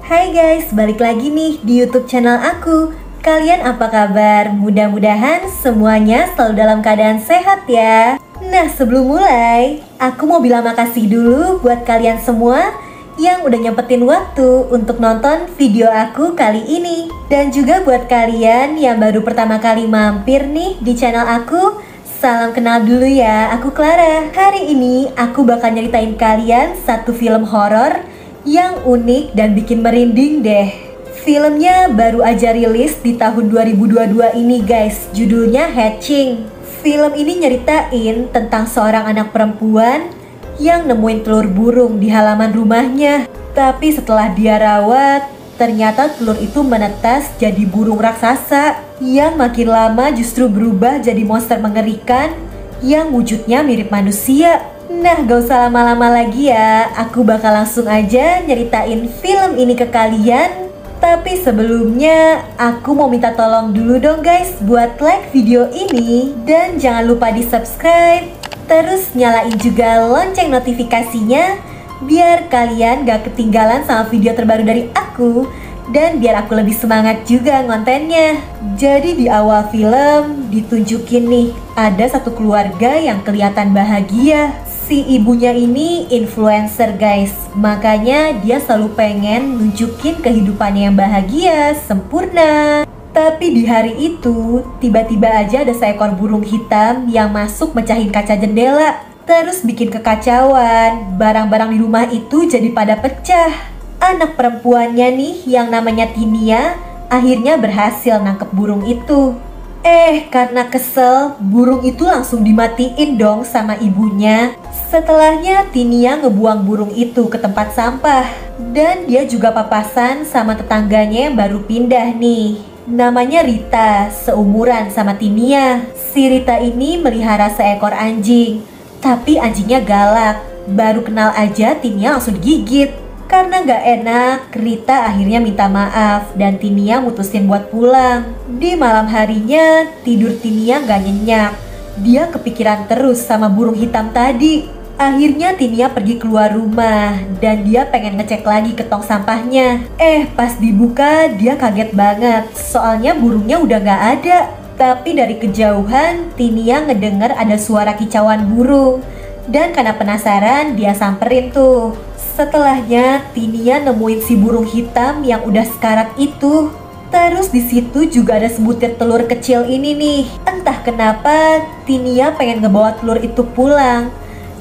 Hai guys, balik lagi nih di YouTube channel aku. Kalian apa kabar? Mudah-mudahan semuanya selalu dalam keadaan sehat ya. Nah, sebelum mulai, aku mau bilang makasih dulu buat kalian semua yang udah nyempetin waktu untuk nonton video aku kali ini. Dan juga buat kalian yang baru pertama kali mampir nih di channel aku, salam kenal dulu ya, aku Clara. Hari ini aku bakal nyeritain kalian satu film horor yang unik dan bikin merinding deh. Filmnya baru aja rilis di tahun 2022 ini guys, judulnya Hatching. Film ini nyeritain tentang seorang anak perempuan yang nemuin telur burung di halaman rumahnya. Tapi setelah dia rawat, ternyata telur itu menetas jadi burung raksasa yang makin lama justru berubah jadi monster mengerikan yang wujudnya mirip manusia. Nah, gak usah lama-lama lagi ya, aku bakal langsung aja nyeritain film ini ke kalian. Tapi sebelumnya, aku mau minta tolong dulu dong guys buat like video ini. Dan jangan lupa di subscribe, terus nyalain juga lonceng notifikasinya biar kalian gak ketinggalan sama video terbaru dari aku. Dan biar aku lebih semangat juga ngontennya. Jadi di awal film ditunjukin nih, ada satu keluarga yang kelihatan bahagia. Si ibunya ini influencer guys, makanya dia selalu pengen nunjukin kehidupannya yang bahagia, sempurna. Tapi di hari itu, tiba-tiba aja ada seekor burung hitam yang masuk mecahin kaca jendela. Terus bikin kekacauan, barang-barang di rumah itu jadi pada pecah. Anak perempuannya nih yang namanya Tinia akhirnya berhasil nangkep burung itu. Karena kesel, burung itu langsung dimatiin dong sama ibunya. Setelahnya Tinia ngebuang burung itu ke tempat sampah. Dan dia juga papasan sama tetangganya yang baru pindah nih. Namanya Rita, seumuran sama Tinia. Si Rita ini melihara seekor anjing. Tapi anjingnya galak. Baru kenal aja Tinia langsung digigit. Karena gak enak, Rita akhirnya minta maaf dan Tinia mutusin buat pulang. Di malam harinya, tidur Tinia gak nyenyak. Dia kepikiran terus sama burung hitam tadi. Akhirnya Tinia pergi keluar rumah dan dia pengen ngecek lagi ke tong sampahnya. Pas dibuka dia kaget banget, soalnya burungnya udah gak ada. Tapi dari kejauhan, Tinia ngedenger ada suara kicauan burung. Dan karena penasaran, dia samperin tuh. Setelahnya Tinia nemuin si burung hitam yang udah sekarat itu. Terus di situ juga ada sebutir telur kecil ini nih. Entah kenapa Tinia pengen ngebawa telur itu pulang.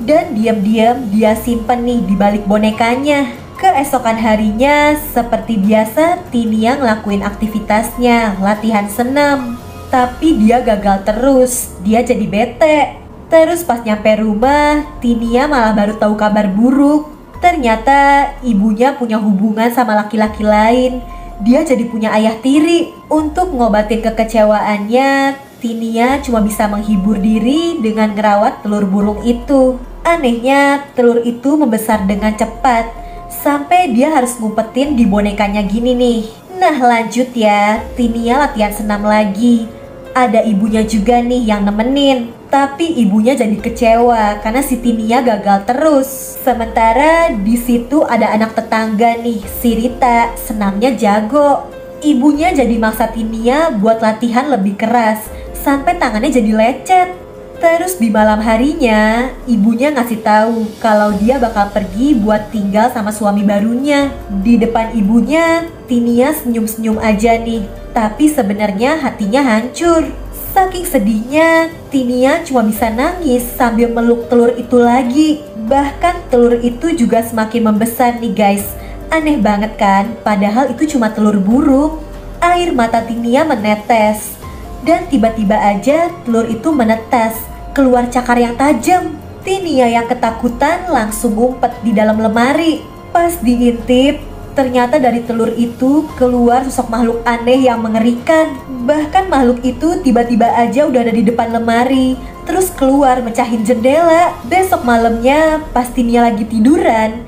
Dan diam-diam dia simpen nih di balik bonekanya. Keesokan harinya seperti biasa Tinia ngelakuin aktivitasnya, latihan senam. Tapi dia gagal terus, dia jadi bete. Terus pas nyampe rumah, Tinia malah baru tahu kabar buruk. Ternyata ibunya punya hubungan sama laki-laki lain. Dia jadi punya ayah tiri. Untuk ngobatin kekecewaannya, Tinia cuma bisa menghibur diri dengan ngerawat telur burung itu. Anehnya, telur itu membesar dengan cepat sampai dia harus ngumpetin di bonekanya gini nih. Nah lanjut ya, Tinia latihan senam lagi. Ada ibunya juga nih yang nemenin. Tapi ibunya jadi kecewa karena si Tinia gagal terus. Sementara di situ ada anak tetangga nih, si Rita, senamnya jago. Ibunya jadi maksa Tinia buat latihan lebih keras sampai tangannya jadi lecet. Terus di malam harinya, ibunya ngasih tahu kalau dia bakal pergi buat tinggal sama suami barunya. Di depan ibunya, Tinia senyum-senyum aja nih, tapi sebenarnya hatinya hancur. Saking sedihnya, Tinia cuma bisa nangis sambil meluk telur itu lagi. Bahkan telur itu juga semakin membesar nih guys. Aneh banget kan, padahal itu cuma telur burung. Air mata Tinia menetes. Dan tiba-tiba aja telur itu menetas, keluar cakar yang tajam. Tinia yang ketakutan langsung ngumpet di dalam lemari. Pas diintip, ternyata dari telur itu keluar sosok makhluk aneh yang mengerikan. Bahkan makhluk itu tiba-tiba aja udah ada di depan lemari, terus keluar mecahin jendela. Besok malamnya pas Tinia lagi tiduran,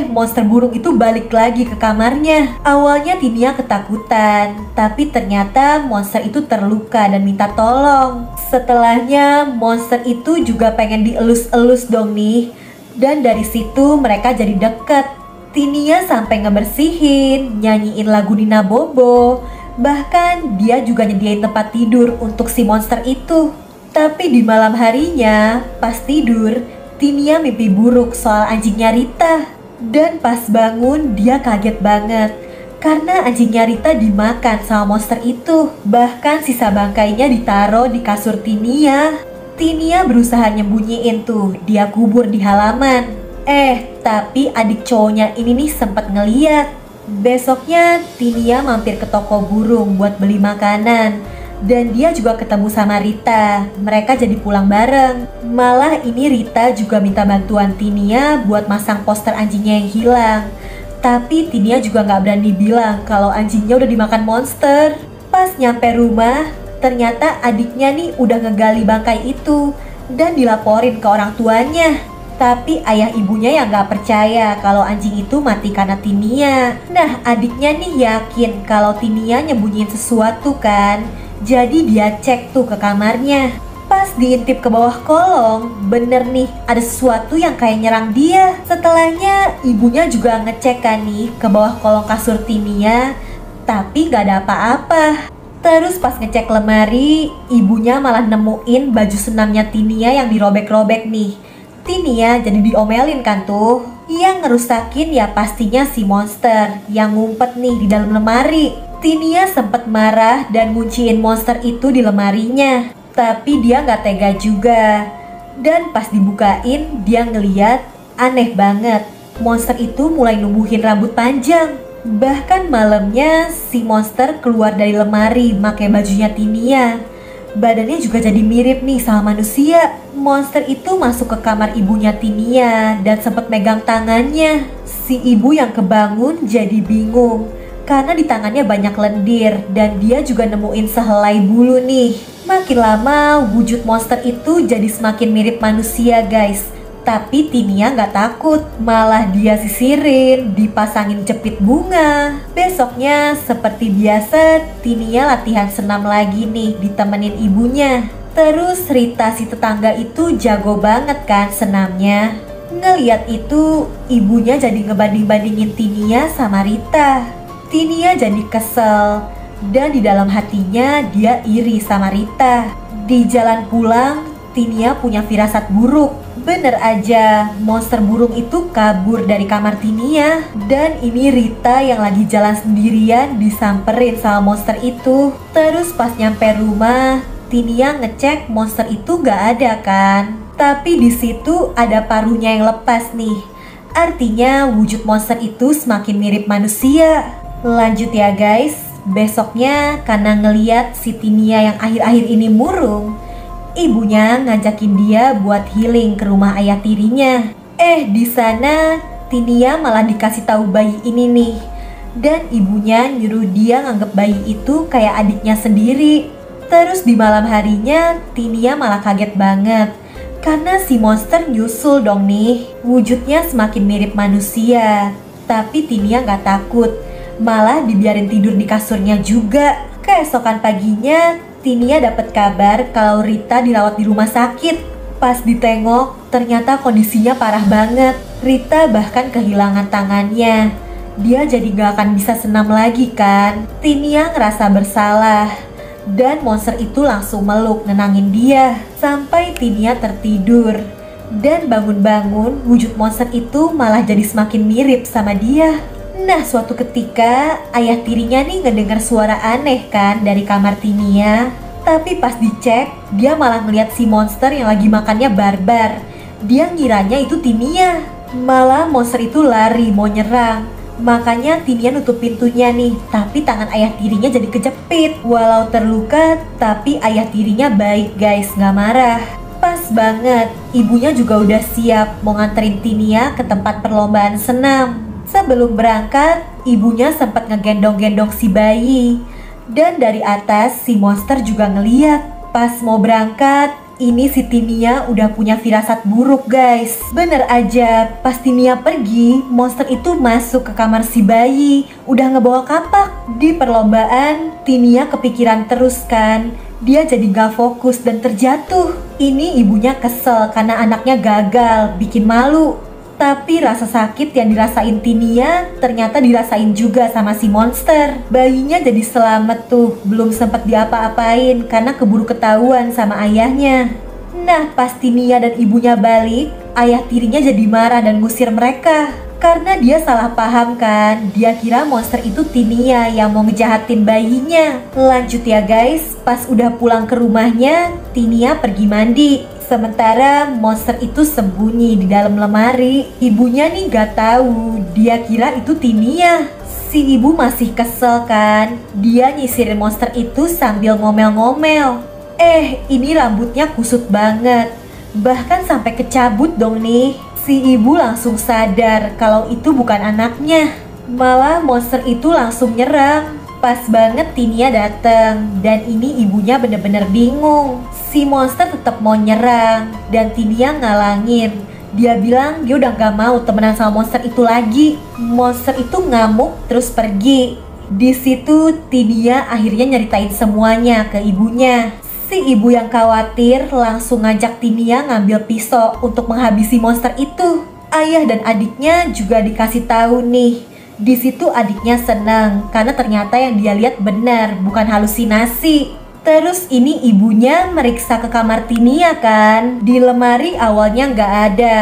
monster burung itu balik lagi ke kamarnya. Awalnya Tinia ketakutan, tapi ternyata monster itu terluka dan minta tolong. Setelahnya monster itu juga pengen dielus-elus dong nih. Dan dari situ mereka jadi deket. Tinia sampai ngebersihin, nyanyiin lagu Nina Bobo. Bahkan dia juga nyediain tempat tidur untuk si monster itu. Tapi di malam harinya, pas tidur, Tinia mimpi buruk soal anjingnya Rita. Dan pas bangun dia kaget banget karena anjingnya Rita dimakan sama monster itu. Bahkan sisa bangkainya ditaruh di kasur Tinia. Tinia berusaha nyembunyiin tuh, dia kubur di halaman. Tapi adik cowoknya ini nih sempet ngeliat. Besoknya Tinia mampir ke toko burung buat beli makanan. Dan dia juga ketemu sama Rita. Mereka jadi pulang bareng. Malah ini Rita juga minta bantuan Tinia buat masang poster anjingnya yang hilang. Tapi Tinia juga gak berani bilang kalau anjingnya udah dimakan monster. Pas nyampe rumah, ternyata adiknya nih udah ngegali bangkai itu dan dilaporin ke orang tuanya. Tapi ayah ibunya yang gak percaya kalau anjing itu mati karena Tinia. Nah, adiknya nih yakin kalau Tinia nyembunyiin sesuatu kan. Jadi dia cek tuh ke kamarnya. Pas diintip ke bawah kolong, bener nih ada sesuatu yang kayak nyerang dia. Setelahnya ibunya juga ngecek kan nih ke bawah kolong kasur Tinia, tapi gak ada apa-apa. Terus pas ngecek lemari, ibunya malah nemuin baju senamnya Tinia yang dirobek-robek nih. Tinia jadi diomelin kan tuh. Yang ngerusakin ya pastinya si monster yang ngumpet nih di dalam lemari. Tinia sempet marah dan ngunciin monster itu di lemarinya. Tapi dia gak tega juga. Dan pas dibukain dia ngeliat aneh banget. Monster itu mulai numbuhin rambut panjang. Bahkan malamnya si monster keluar dari lemari pakai bajunya Tinia. Badannya juga jadi mirip nih sama manusia. Monster itu masuk ke kamar ibunya Tinia dan sempat megang tangannya. Si ibu yang kebangun jadi bingung karena di tangannya banyak lendir dan dia juga nemuin sehelai bulu nih. Makin lama wujud monster itu jadi semakin mirip manusia guys. Tapi Tinia gak takut, malah dia sisirin, dipasangin cepit bunga. Besoknya seperti biasa Tinia latihan senam lagi nih ditemenin ibunya. Terus Rita si tetangga itu jago banget kan senamnya. Ngeliat itu ibunya jadi ngebanding-bandingin Tinia sama Rita. Tinia jadi kesel dan di dalam hatinya dia iri sama Rita. Di jalan pulang Tinia punya firasat buruk. Bener aja, monster burung itu kabur dari kamar Tinia. Dan ini Rita yang lagi jalan sendirian disamperin sama monster itu. Terus pas nyampe rumah, Tinia ngecek monster itu gak ada kan. Tapi di situ ada paruhnya yang lepas nih. Artinya wujud monster itu semakin mirip manusia. Lanjut ya guys, besoknya karena ngeliat si Tinia yang akhir-akhir ini murung, ibunya ngajakin dia buat healing ke rumah ayah tirinya. Di sana Tinia malah dikasih tahu bayi ini nih. Dan ibunya nyuruh dia nganggep bayi itu kayak adiknya sendiri. Terus di malam harinya Tinia malah kaget banget karena si monster nyusul dong nih. Wujudnya semakin mirip manusia. Tapi Tinia gak takut, malah dibiarin tidur di kasurnya juga. Keesokan paginya Tinia dapat kabar kalau Rita dirawat di rumah sakit. Pas ditengok, ternyata kondisinya parah banget. Rita bahkan kehilangan tangannya. Dia jadi gak akan bisa senam lagi kan. Tinia ngerasa bersalah. Dan monster itu langsung meluk nenangin dia. Sampai Tinia tertidur. Dan bangun-bangun, wujud monster itu malah jadi semakin mirip sama dia. Nah, suatu ketika ayah tirinya nih ngedengar suara aneh kan dari kamar Tinia. Tapi pas dicek, dia malah ngeliat si monster yang lagi makannya barbar. Dia ngiranya itu Tinia. Malah monster itu lari mau nyerang. Makanya Tinia nutup pintunya nih, tapi tangan ayah tirinya jadi kejepit. Walau terluka, tapi ayah tirinya baik guys, gak marah. Pas banget, ibunya juga udah siap mau nganterin Tinia ke tempat perlombaan senam. Sebelum berangkat, ibunya sempat ngegendong-gendong si bayi. Dan dari atas si monster juga ngeliat. Pas mau berangkat, ini si Tinia udah punya firasat buruk guys. Bener aja, pas Tinia pergi, monster itu masuk ke kamar si bayi. Udah ngebawa kapak. Di perlombaan, Tinia kepikiran terus kan. Dia jadi gak fokus dan terjatuh. Ini ibunya kesel karena anaknya gagal, bikin malu. Tapi rasa sakit yang dirasain Tinia ternyata dirasain juga sama si monster. Bayinya jadi selamat tuh, belum sempat diapa-apain karena keburu ketahuan sama ayahnya. Nah, pas Tinia dan ibunya balik, ayah tirinya jadi marah dan ngusir mereka. Karena dia salah paham kan, dia kira monster itu Tinia yang mau ngejahatin bayinya. Lanjut ya guys, pas udah pulang ke rumahnya, Tinia pergi mandi. Sementara monster itu sembunyi di dalam lemari. Ibunya nih gak tahu, dia kira itu Tinia. Si ibu masih kesel kan, dia nyisirin monster itu sambil ngomel-ngomel. Ini rambutnya kusut banget, bahkan sampai kecabut dong nih. Si ibu langsung sadar kalau itu bukan anaknya. Malah monster itu langsung nyerang. Pas banget Tinia datang dan ini ibunya bener-bener bingung. Si monster tetap mau nyerang dan Tinia ngalangin. Dia bilang dia udah gak mau temenan sama monster itu lagi. Monster itu ngamuk terus pergi. Di situ Tinia akhirnya nyeritain semuanya ke ibunya. Si ibu yang khawatir langsung ngajak Tinia ngambil pisau untuk menghabisi monster itu. Ayah dan adiknya juga dikasih tahu nih. Di situ adiknya senang karena ternyata yang dia lihat benar, bukan halusinasi. Terus ini ibunya meriksa ke kamar Tinia kan. Di lemari awalnya nggak ada.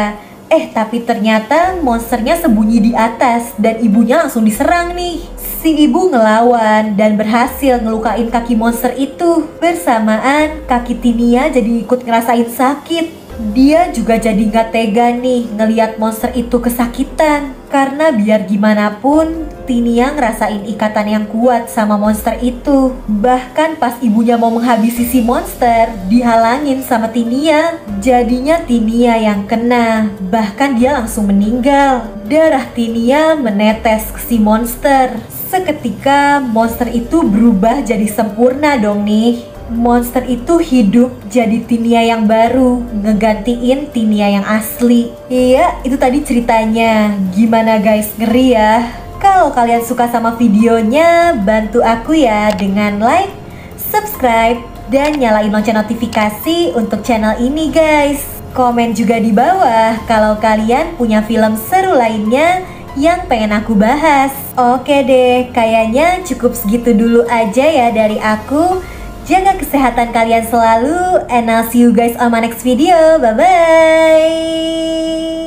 Tapi ternyata monsternya sembunyi di atas dan ibunya langsung diserang nih. Si ibu ngelawan dan berhasil ngelukain kaki monster itu. Bersamaan kaki Tinia jadi ikut ngerasain sakit. Dia juga jadi gak tega nih ngeliat monster itu kesakitan. Karena biar gimana pun Tinia ngerasain ikatan yang kuat sama monster itu. Bahkan pas ibunya mau menghabisi si monster, dihalangin sama Tinia. Jadinya Tinia yang kena, bahkan dia langsung meninggal. Darah Tinia menetes ke si monster. Seketika monster itu berubah jadi sempurna dong nih. Monster itu hidup jadi Tinia yang baru, ngegantiin Tinia yang asli. Iya, itu tadi ceritanya. Gimana guys, ngeri ya? Kalau kalian suka sama videonya, bantu aku ya dengan like, subscribe, dan nyalain lonceng notifikasi untuk channel ini guys. Komen juga di bawah kalau kalian punya film seru lainnya yang pengen aku bahas. Oke deh, kayaknya cukup segitu dulu aja ya dari aku. Jaga kesehatan kalian selalu, and I'll see you guys on my next video. Bye bye.